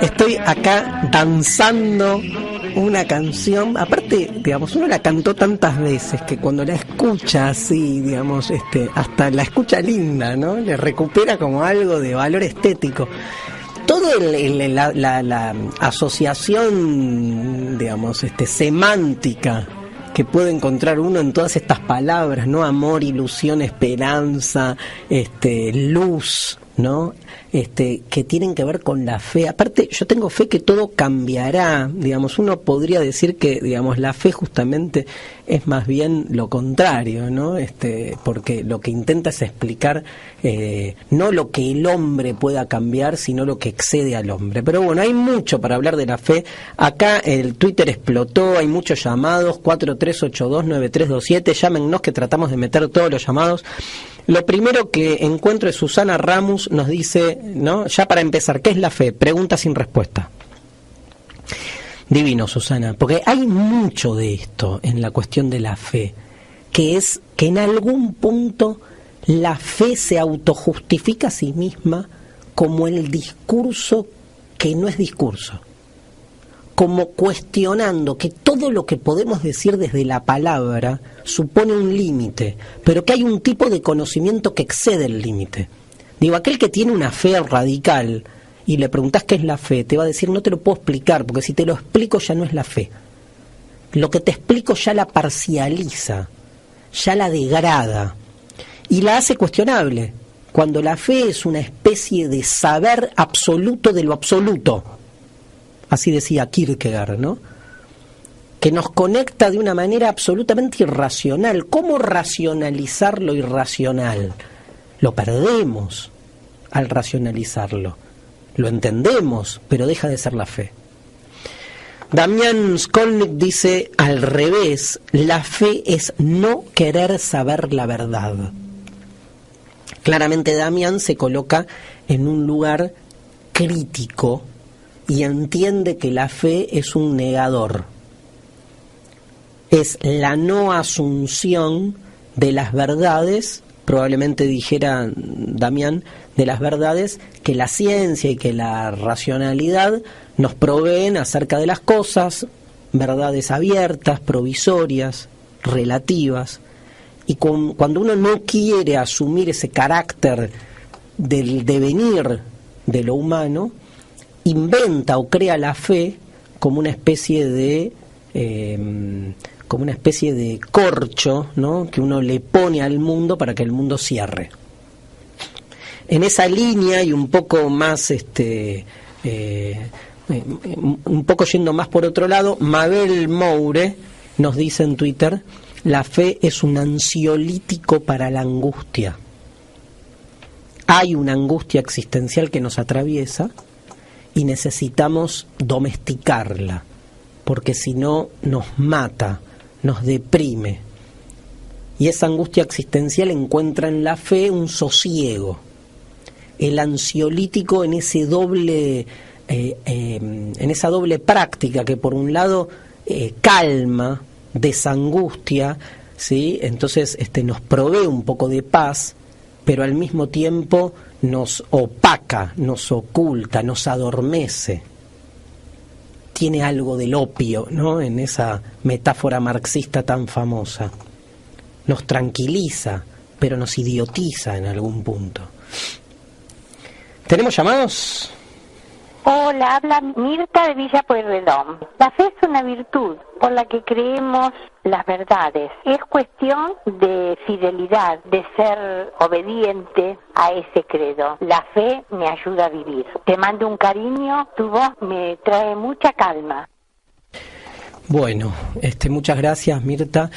Estoy acá danzando una canción, aparte, digamos, uno la cantó tantas veces que cuando la escucha así, digamos, hasta la escucha linda, ¿no? Le recupera como algo de valor estético. Todo la asociación, digamos, semántica que puede encontrar uno en todas estas palabras, ¿no? Amor, ilusión, esperanza, luz, ¿no? Que tienen que ver con la fe. Aparte, yo tengo fe que todo cambiará, digamos, uno podría decir que, digamos, la fe justamente es más bien lo contrario, ¿no? Porque lo que intenta es explicar no lo que el hombre pueda cambiar, sino lo que excede al hombre. Pero bueno, hay mucho para hablar de la fe. Acá el Twitter explotó, hay muchos llamados, 43829327, llámennos que tratamos de meter todos los llamados. Lo primero que encuentro es Susana Ramos, nos dice, ¿no? Ya para empezar, ¿qué es la fe? Pregunta sin respuesta. Divino, Susana, porque hay mucho de esto en la cuestión de la fe, que es que en algún punto la fe se autojustifica a sí misma como el discurso que no es discurso, como cuestionando que todo lo que podemos decir desde la palabra supone un límite, pero que hay un tipo de conocimiento que excede el límite. Digo, aquel que tiene una fe radical y le preguntás qué es la fe, te va a decir, no te lo puedo explicar, porque si te lo explico ya no es la fe. Lo que te explico ya la parcializa, ya la degrada, y la hace cuestionable, cuando la fe es una especie de saber absoluto de lo absoluto. Así decía Kierkegaard, ¿no? Que nos conecta de una manera absolutamente irracional. ¿Cómo racionalizar lo irracional? Lo perdemos al racionalizarlo. Lo entendemos, pero deja de ser la fe. Damián Skolnick dice, al revés, la fe es no querer saber la verdad. Claramente Damián se coloca en un lugar crítico y entiende que la fe es un negador. Es la no asunción de las verdades, probablemente dijera Damián, de las verdades que la ciencia y que la racionalidad nos proveen acerca de las cosas, verdades abiertas, provisorias, relativas. Y cuando uno no quiere asumir ese carácter del devenir de lo humano, inventa o crea la fe como una especie de corcho, ¿no? Que uno le pone al mundo para que el mundo cierre. En esa línea y un poco más un poco yendo más por otro lado, Mabel Moure nos dice en Twitter, la fe es un ansiolítico para la angustia. Hay una angustia existencial que nos atraviesa y necesitamos domesticarla, porque si no nos mata, nos deprime. Y esa angustia existencial encuentra en la fe un sosiego. El ansiolítico en ese doble, en esa doble práctica que por un lado calma, desangustia, ¿sí? Entonces nos provee un poco de paz, pero al mismo tiempo nos opaca, nos oculta, nos adormece. Tiene algo del opio, ¿no? En esa metáfora marxista tan famosa. Nos tranquiliza, pero nos idiotiza en algún punto. ¿Tenemos llamados? Hola, habla Mirta de Villa Pueyrredón. La fe es una virtud por la que creemos las verdades. Es cuestión de fidelidad, de ser obediente a ese credo. La fe me ayuda a vivir. Te mando un cariño, tu voz me trae mucha calma. Bueno, muchas gracias, Mirta.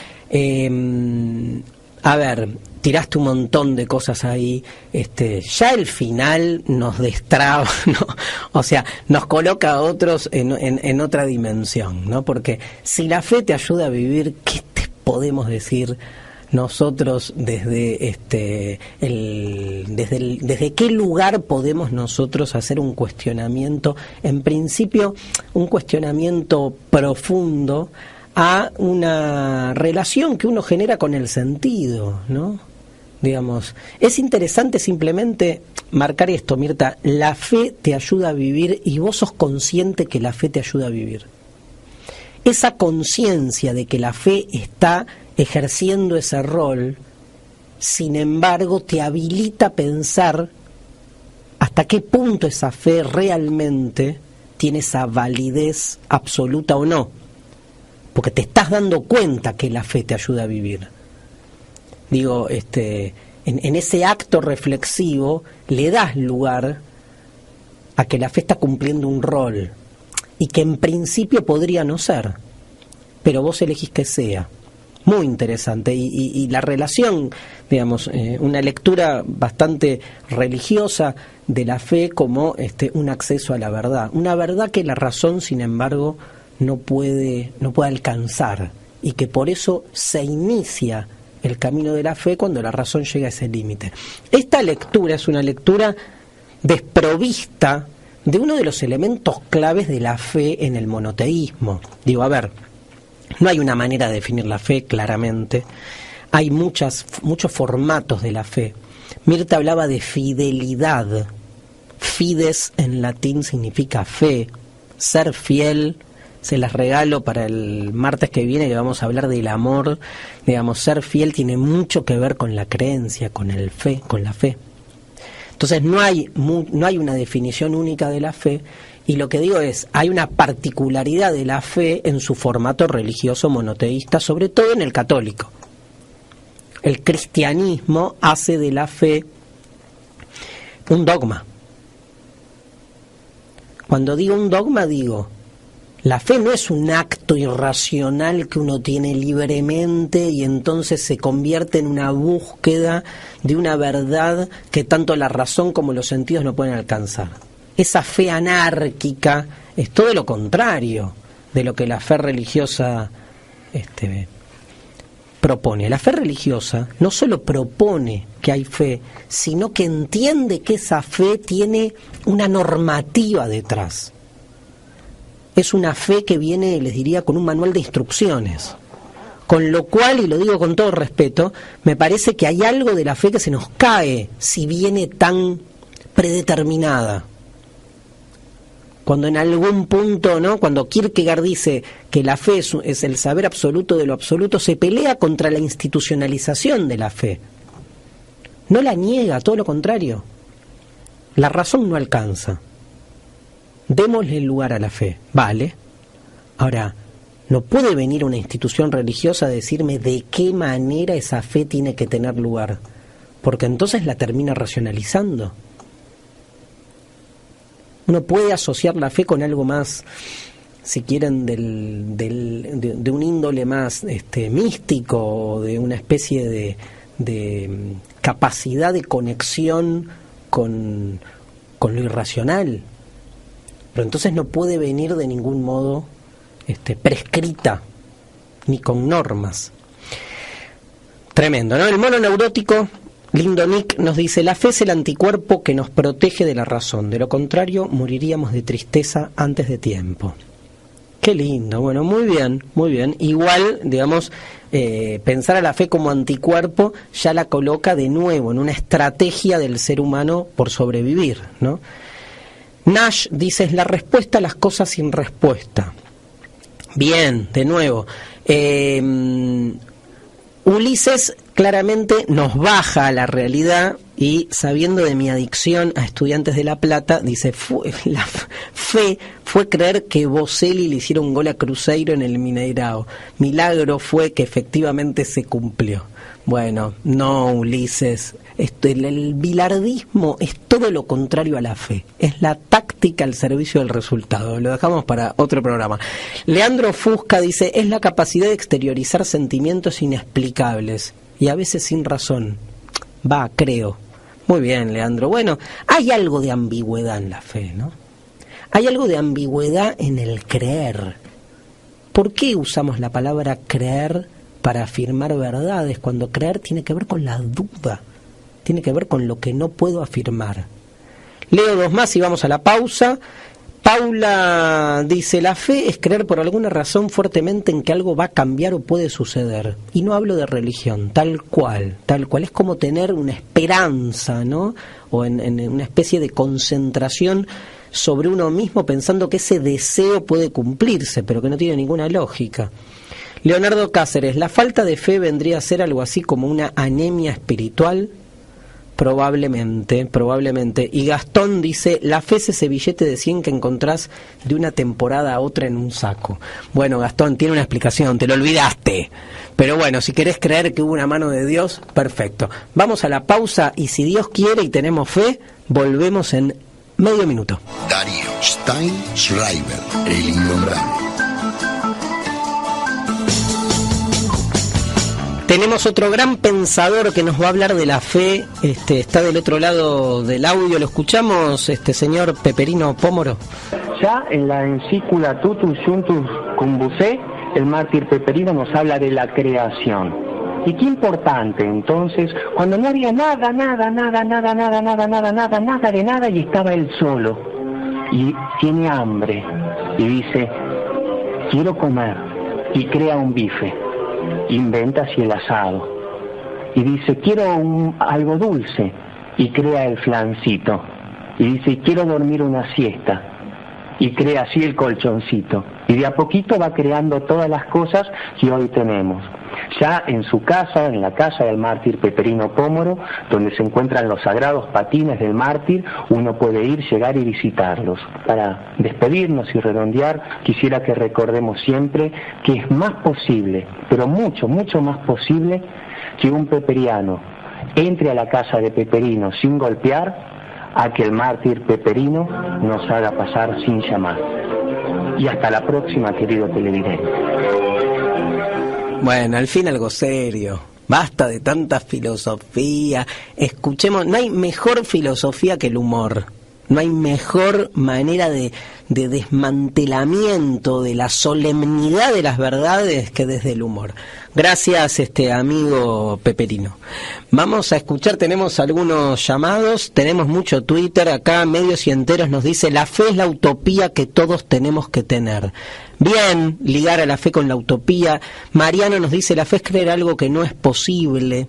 A ver, tiraste un montón de cosas ahí, ya el final nos destraba, ¿no? O sea, nos coloca a otros en otra dimensión, ¿no? Porque si la fe te ayuda a vivir, ¿qué te podemos decir nosotros desde desde qué lugar podemos nosotros hacer un cuestionamiento, en principio un cuestionamiento profundo a una relación que uno genera con el sentido, ¿no? digamos. Es interesante simplemente marcar esto, Mirta, la fe te ayuda a vivir y vos sos consciente que la fe te ayuda a vivir. Esa conciencia de que la fe está ejerciendo ese rol, sin embargo, te habilita a pensar hasta qué punto esa fe realmente tiene esa validez absoluta o no. Porque te estás dando cuenta que la fe te ayuda a vivir. Digo, en ese acto reflexivo le das lugar a que la fe está cumpliendo un rol y que en principio podría no ser, pero vos elegís que sea. Muy interesante y la relación, digamos, una lectura bastante religiosa de la fe como un acceso a la verdad, una verdad que la razón, sin embargo, no puede alcanzar, y que por eso se inicia el camino de la fe cuando la razón llega a ese límite. Esta lectura es una lectura desprovista de uno de los elementos claves de la fe en el monoteísmo. Digo, a ver, no hay una manera de definir la fe claramente, hay muchos formatos de la fe. Mirta hablaba de fidelidad. Fides en latín significa fe, ser fiel. Se las regalo para el martes que viene, que vamos a hablar del amor. Digamos, ser fiel tiene mucho que ver con la creencia, con la fe. Entonces no hay una definición única de la fe, y lo que digo es, hay una particularidad de la fe en su formato religioso monoteísta, sobre todo en el católico. El cristianismo hace de la fe un dogma. Cuando digo un dogma, digo, la fe no es un acto irracional que uno tiene libremente y entonces se convierte en una búsqueda de una verdad que tanto la razón como los sentidos no pueden alcanzar. Esa fe anárquica es todo lo contrario de lo que la fe religiosa propone. La fe religiosa no solo propone que hay fe, sino que entiende que esa fe tiene una normativa detrás. Es una fe que viene, les diría, con un manual de instrucciones. Con lo cual, y lo digo con todo respeto, me parece que hay algo de la fe que se nos cae si viene tan predeterminada. Cuando en algún punto, ¿no?, cuando Kierkegaard dice que la fe es el saber absoluto de lo absoluto, se pelea contra la institucionalización de la fe. No la niega, todo lo contrario. La razón no alcanza. Démosle lugar a la fe, ¿vale? Ahora, no puede venir una institución religiosa a decirme de qué manera esa fe tiene que tener lugar, porque entonces la termina racionalizando. Uno puede asociar la fe con algo más, si quieren, de un índole más místico, o de una especie de capacidad de conexión con lo irracional. Pero entonces no puede venir de ningún modo prescrita, ni con normas. Tremendo, ¿no? El mono neurótico, Lindo Nick, nos dice: la fe es el anticuerpo que nos protege de la razón, de lo contrario moriríamos de tristeza antes de tiempo. Qué lindo, bueno, muy bien, muy bien. Igual, digamos, pensar a la fe como anticuerpo ya la coloca de nuevo en una estrategia del ser humano por sobrevivir, ¿no? Nash dice: es la respuesta a las cosas sin respuesta. Bien, de nuevo. Ulises claramente nos baja a la realidad y, sabiendo de mi adicción a Estudiantes de La Plata, dice: la fe fue creer que Boselli le hiciera un gol a Cruzeiro en el Mineirao. Milagro fue que efectivamente se cumplió. Bueno, no, Ulises, el bilardismo es todo lo contrario a la fe, es la táctica al servicio del resultado. Lo dejamos para otro programa. Leandro Fusca dice: es la capacidad de exteriorizar sentimientos inexplicables y a veces sin razón. Creo. Muy bien, Leandro. Bueno, hay algo de ambigüedad en la fe, ¿no? Hay algo de ambigüedad en el creer. ¿Por qué usamos la palabra creer para afirmar verdades, cuando creer tiene que ver con la duda, tiene que ver con lo que no puedo afirmar? Leo dos más y vamos a la pausa. Paula dice, la fe es creer por alguna razón fuertemente en que algo va a cambiar o puede suceder. Y no hablo de religión, tal cual. Es como tener una esperanza, ¿no? O en una especie de concentración sobre uno mismo pensando que ese deseo puede cumplirse, pero que no tiene ninguna lógica. Leonardo Cáceres, la falta de fe vendría a ser algo así como una anemia espiritual. Probablemente. Y Gastón dice, la fe es ese billete de 100 que encontrás de una temporada a otra en un saco. Bueno, Gastón, tiene una explicación, te lo olvidaste. Pero bueno, si querés creer que hubo una mano de Dios, perfecto. Vamos a la pausa y si Dios quiere y tenemos fe, volvemos en medio minuto. Darío Steinschreiber, el innombrable. Tenemos otro gran pensador que nos va a hablar de la fe, está del otro lado del audio, lo escuchamos, señor Peperino Pómoro. Ya en la encícula Tutus Juntus Cumbusé, el mártir Peperino nos habla de la creación. Y qué importante, entonces, cuando no había nada de nada y estaba él solo, y tiene hambre, y dice, quiero comer, y crea un bife. Inventa así el asado y dice quiero algo dulce y crea el flancito y dice quiero dormir una siesta y crea así el colchoncito y de a poquito va creando todas las cosas que hoy tenemos. Ya en su casa, en la casa del mártir Peperino Pómoro, donde se encuentran los sagrados patines del mártir, uno puede ir, llegar y visitarlos. Para despedirnos y redondear, quisiera que recordemos siempre que es más posible, pero mucho más posible, que un peperiano entre a la casa de Peperino sin golpear, a que el mártir Peperino nos haga pasar sin llamar. Y hasta la próxima, querido televidente. Bueno, al fin algo serio. Basta de tanta filosofía. Escuchemos, no hay mejor filosofía que el humor. No hay mejor manera de desmantelamiento de la solemnidad de las verdades que desde el humor. Gracias, amigo Peperino. Vamos a escuchar, tenemos algunos llamados, tenemos mucho Twitter, acá Medios y Enteros nos dice, la fe es la utopía que todos tenemos que tener. Bien, ligar a la fe con la utopía. Mariano nos dice, la fe es creer algo que no es posible.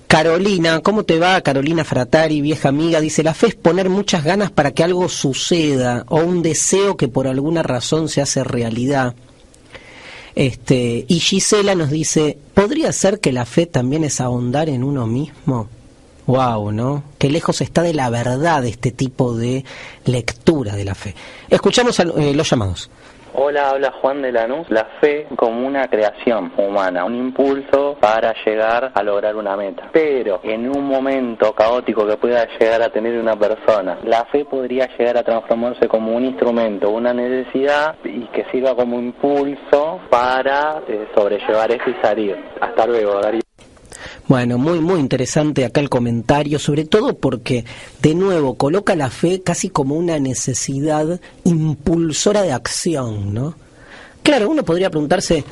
Carolina, ¿cómo te va? Carolina Fratari, vieja amiga, dice, la fe es poner muchas ganas para que algo suceda, o un deseo que por alguna razón se hace realidad. Y Gisela nos dice, ¿podría ser que la fe también es ahondar en uno mismo? Wow, ¿no? Qué lejos está de la verdad este tipo de lectura de la fe. Escuchamos los llamados. Hola, habla Juan de Lanús. La fe como una creación humana, un impulso para llegar a lograr una meta. Pero en un momento caótico que pueda llegar a tener una persona, la fe podría llegar a transformarse como un instrumento, una necesidad y que sirva como impulso para sobrellevar eso y salir. Hasta luego, Darío. Bueno, muy interesante acá el comentario, sobre todo porque, de nuevo, coloca la fe casi como una necesidad impulsora de acción, ¿no? Claro, uno podría preguntarse,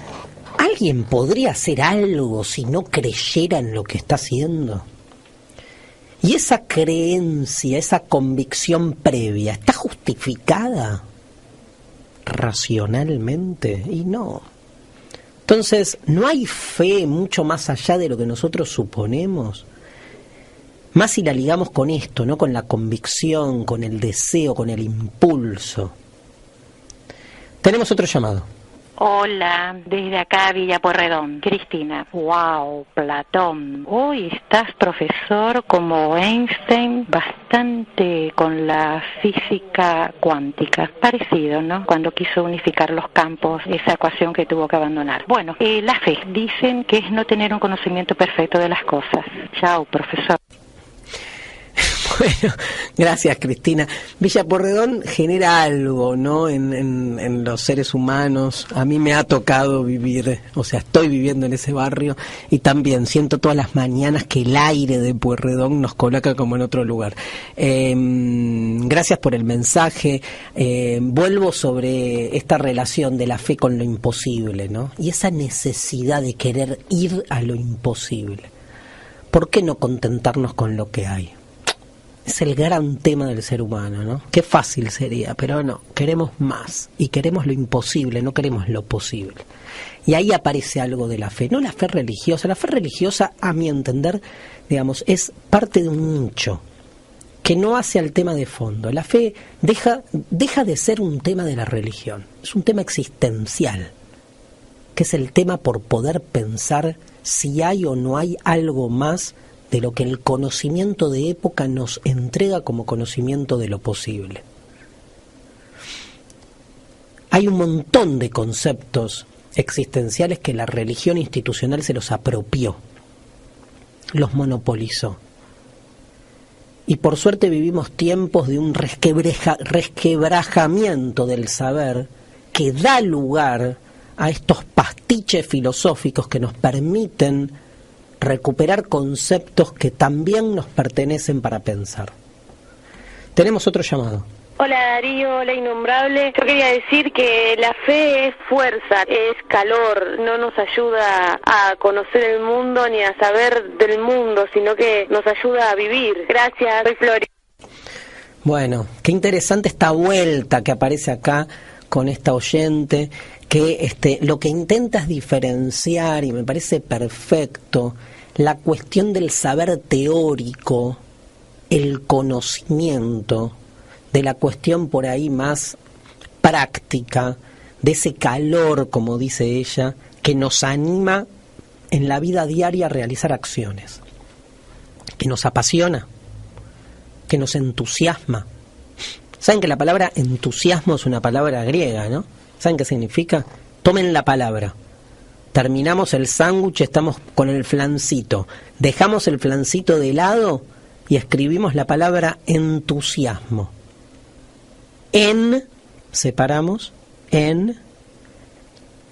¿alguien podría hacer algo si no creyera en lo que está haciendo? Y esa creencia, esa convicción previa, ¿está justificada racionalmente? Y no. Entonces, ¿no hay fe mucho más allá de lo que nosotros suponemos? Más si la ligamos con esto, ¿no? Con la convicción, con el deseo, con el impulso. Tenemos otro llamado. Hola, desde acá Villa Pueyrredón, Cristina. Wow, Platón. Hoy estás, profesor, como Einstein, bastante con la física cuántica. Parecido, ¿no? Cuando quiso unificar los campos, esa ecuación que tuvo que abandonar. Bueno, la fe, dicen que es no tener un conocimiento perfecto de las cosas. Chao, profesor. Bueno, gracias, Cristina. Villa Pueyrredón genera algo, ¿no? En los seres humanos. A mí me ha tocado vivir, o sea, estoy viviendo en ese barrio y también siento todas las mañanas que el aire de Pueyrredón nos coloca como en otro lugar. Gracias por el mensaje. Vuelvo sobre esta relación de la fe con lo imposible, ¿no? Y esa necesidad de querer ir a lo imposible. ¿Por qué no contentarnos con lo que hay? es el gran tema del ser humano, ¿no? Qué fácil sería, pero no, queremos más y queremos lo imposible, no queremos lo posible. Y ahí aparece algo de la fe, no la fe religiosa. La fe religiosa, a mi entender, digamos, es parte de un nicho que no hace al tema de fondo. La fe deja de ser un tema de la religión, es un tema existencial, que es el tema por poder pensar si hay o no hay algo más de lo que el conocimiento de época nos entrega como conocimiento de lo posible. Hay un montón de conceptos existenciales que la religión institucional se los apropió, los monopolizó. Y por suerte vivimos tiempos de un resquebrajamiento del saber que da lugar a estos pastiches filosóficos que nos permiten recuperar conceptos que también nos pertenecen para pensar. Tenemos otro llamado. Hola Darío, hola Innombrable. Yo quería decir que la fe es fuerza, es calor, no nos ayuda a conocer el mundo ni a saber del mundo, sino que nos ayuda a vivir. Gracias, soy Flori. Bueno, qué interesante esta vuelta que aparece acá con esta oyente, que lo que intenta es diferenciar, y me parece perfecto, la cuestión del saber teórico, el conocimiento, de la cuestión por ahí más práctica, de ese calor, como dice ella, que nos anima en la vida diaria a realizar acciones, que nos apasiona, que nos entusiasma. Saben que la palabra entusiasmo es una palabra griega, ¿no? ¿Saben qué significa? Tomen la palabra. Terminamos el sándwich, estamos con el flancito, dejamos el flancito de lado y escribimos la palabra entusiasmo. Separamos,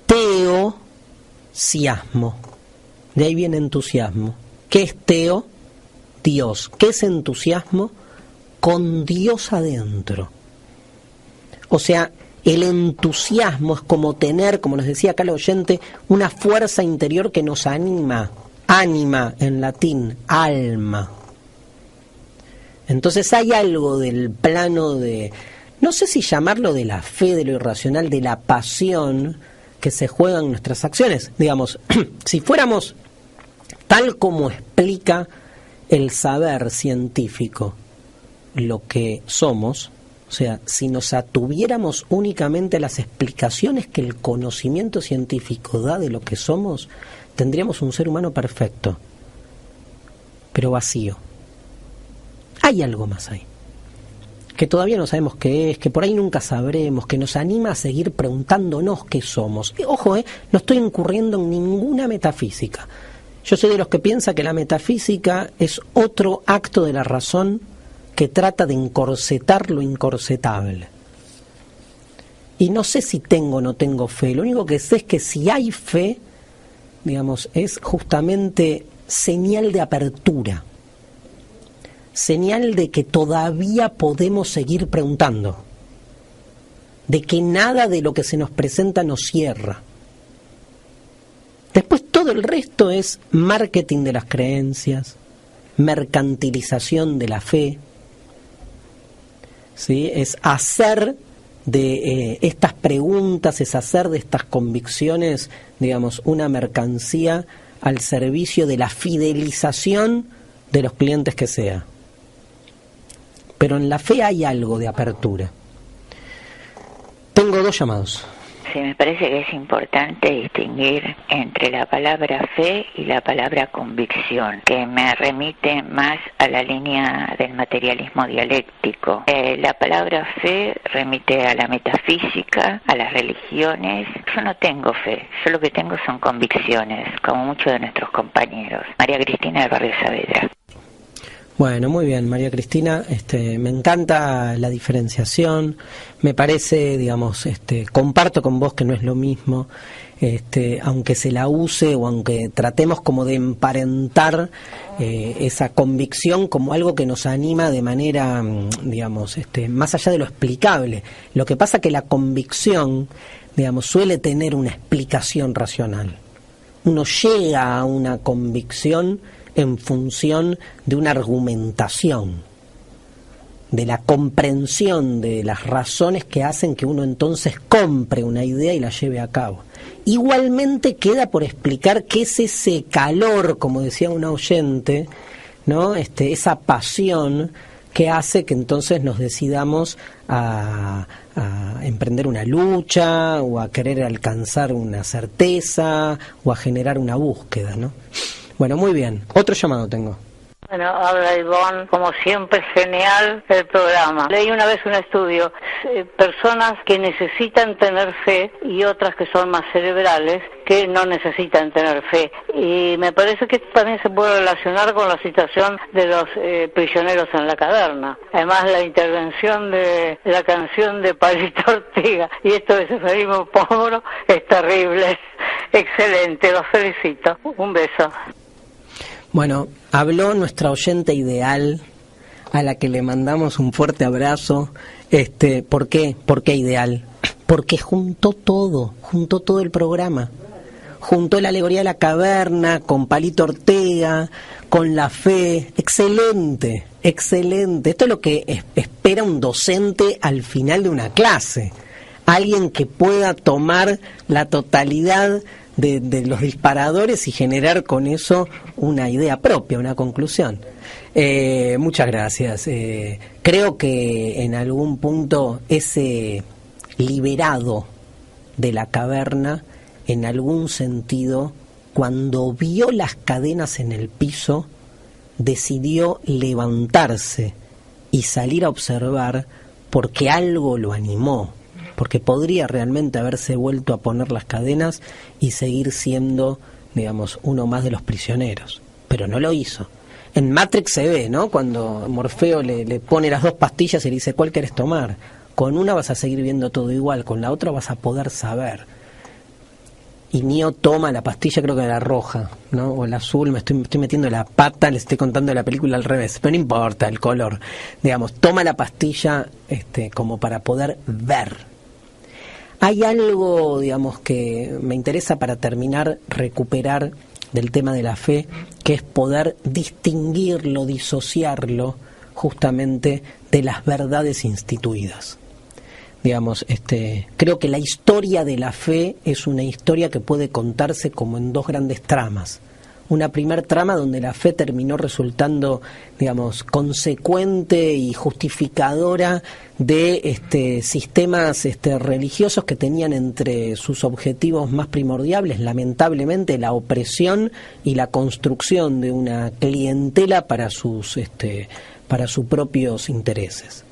teosiasmo. De ahí viene entusiasmo. ¿Qué es teo? Dios. ¿Qué es entusiasmo? Con Dios adentro. O sea, el entusiasmo es como tener, como nos decía acá el oyente, una fuerza interior que nos anima. Ánima en latín, alma. Entonces hay algo del plano de, no sé si llamarlo de la fe, de lo irracional, de la pasión que se juega en nuestras acciones. Digamos, si fuéramos tal como explica el saber científico lo que somos, o sea, si nos atuviéramos únicamente a las explicaciones que el conocimiento científico da de lo que somos, tendríamos un ser humano perfecto, pero vacío. Hay algo más ahí, que todavía no sabemos qué es, que por ahí nunca sabremos, que nos anima a seguir preguntándonos qué somos. Ojo, no estoy incurriendo en ninguna metafísica. Yo soy de los que piensa que la metafísica es otro acto de la razón que trata de encorsetar lo incorsetable. Y no sé si tengo o no tengo fe. Lo único que sé es que si hay fe, digamos, es justamente señal de apertura. Señal de que todavía podemos seguir preguntando. De que nada de lo que se nos presenta nos cierra. Después todo el resto es marketing de las creencias, mercantilización de la fe. ¿Sí? Es hacer de estas preguntas, es hacer de estas convicciones, digamos, una mercancía al servicio de la fidelización de los clientes que sea. Pero en la fe hay algo de apertura. Tengo 2 llamados. Sí, me parece que es importante distinguir entre la palabra fe y la palabra convicción, que me remite más a la línea del materialismo dialéctico. La palabra fe remite a la metafísica, a las religiones. Yo no tengo fe, yo lo que tengo son convicciones, como muchos de nuestros compañeros. María Cristina del barrio Saavedra. Bueno, muy bien, María Cristina, me encanta la diferenciación, me parece, digamos, comparto con vos que no es lo mismo, aunque se la use o aunque tratemos como de emparentar esa convicción como algo que nos anima de manera, digamos, más allá de lo explicable. Lo que pasa que la convicción, digamos, suele tener una explicación racional. Uno llega a una convicción en función de una argumentación. de la comprensión de las razones que hacen que uno entonces compre una idea y la lleve a cabo. Igualmente queda por explicar qué es ese calor, como decía un oyente, ¿no? Esa pasión que hace que entonces nos decidamos a emprender una lucha, o a querer alcanzar una certeza, o a generar una búsqueda, ¿no? Bueno, muy bien. Otro llamado tengo. Bueno, habla Ivonne, como siempre, genial el programa. Leí una vez un estudio, personas que necesitan tener fe y otras que son más cerebrales que no necesitan tener fe. Y me parece que esto también se puede relacionar con la situación de los prisioneros en la caverna. Además, la intervención de la canción de Palito Ortega y esto de Seferino Pómoro es terrible. Excelente, los felicito. Un beso. Bueno, habló nuestra oyente ideal, a la que le mandamos un fuerte abrazo. ¿Por qué? ¿Por qué ideal? Porque juntó todo el programa. Juntó la alegoría de la caverna con Palito Ortega, con la fe. Excelente, excelente. Esto es lo que espera un docente al final de una clase. Alguien que pueda tomar la totalidad de los disparadores y generar con eso una idea propia, una conclusión. Muchas gracias. Creo que en algún punto ese liberado de la caverna, en algún sentido, cuando vio las cadenas en el piso, decidió levantarse y salir a observar, porque algo lo animó, porque podría realmente haberse vuelto a poner las cadenas y seguir siendo, digamos, uno más de los prisioneros, pero no lo hizo. En Matrix se ve, ¿no? Cuando Morfeo le pone las dos pastillas y le dice, ¿cuál querés tomar? Con una vas a seguir viendo todo igual, con la otra vas a poder saber. Y Neo toma la pastilla, creo que la roja, ¿no? O la azul, me estoy metiendo la pata, les estoy contando la película al revés, pero no importa el color. Digamos, toma la pastilla como para poder ver. Hay algo, digamos, que me interesa para terminar, recuperar del tema de la fe, que es poder distinguirlo, disociarlo justamente de las verdades instituidas. Digamos, creo que la historia de la fe es una historia que puede contarse como en dos grandes tramas. Una primer trama donde la fe terminó resultando, digamos, consecuente y justificadora de sistemas religiosos que tenían entre sus objetivos más primordiales, lamentablemente, la opresión y la construcción de una clientela para sus propios intereses.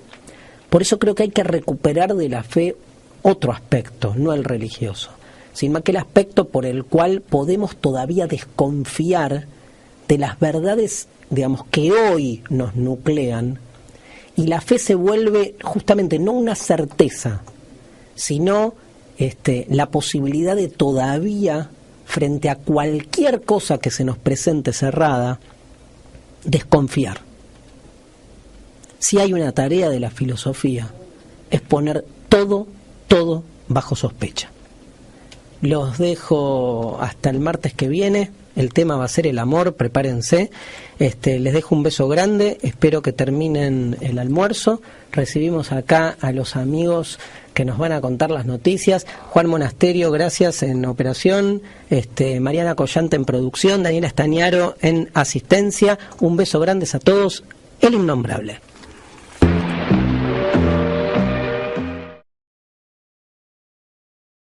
Por eso creo que hay que recuperar de la fe otro aspecto, no el religioso, sino aquel aspecto por el cual podemos todavía desconfiar de las verdades, digamos, que hoy nos nuclean, y la fe se vuelve justamente no una certeza, sino la posibilidad de todavía, frente a cualquier cosa que se nos presente cerrada, desconfiar. Si hay una tarea de la filosofía, es poner todo bajo sospecha. Los dejo hasta el martes que viene. El tema va a ser el amor, prepárense. Les dejo un beso grande, espero que terminen el almuerzo. Recibimos acá a los amigos que nos van a contar las noticias. Juan Monasterio, gracias, en operación. Mariana Collante en producción, Daniela Estañaro en asistencia. Un beso grande a todos. El Innombrable.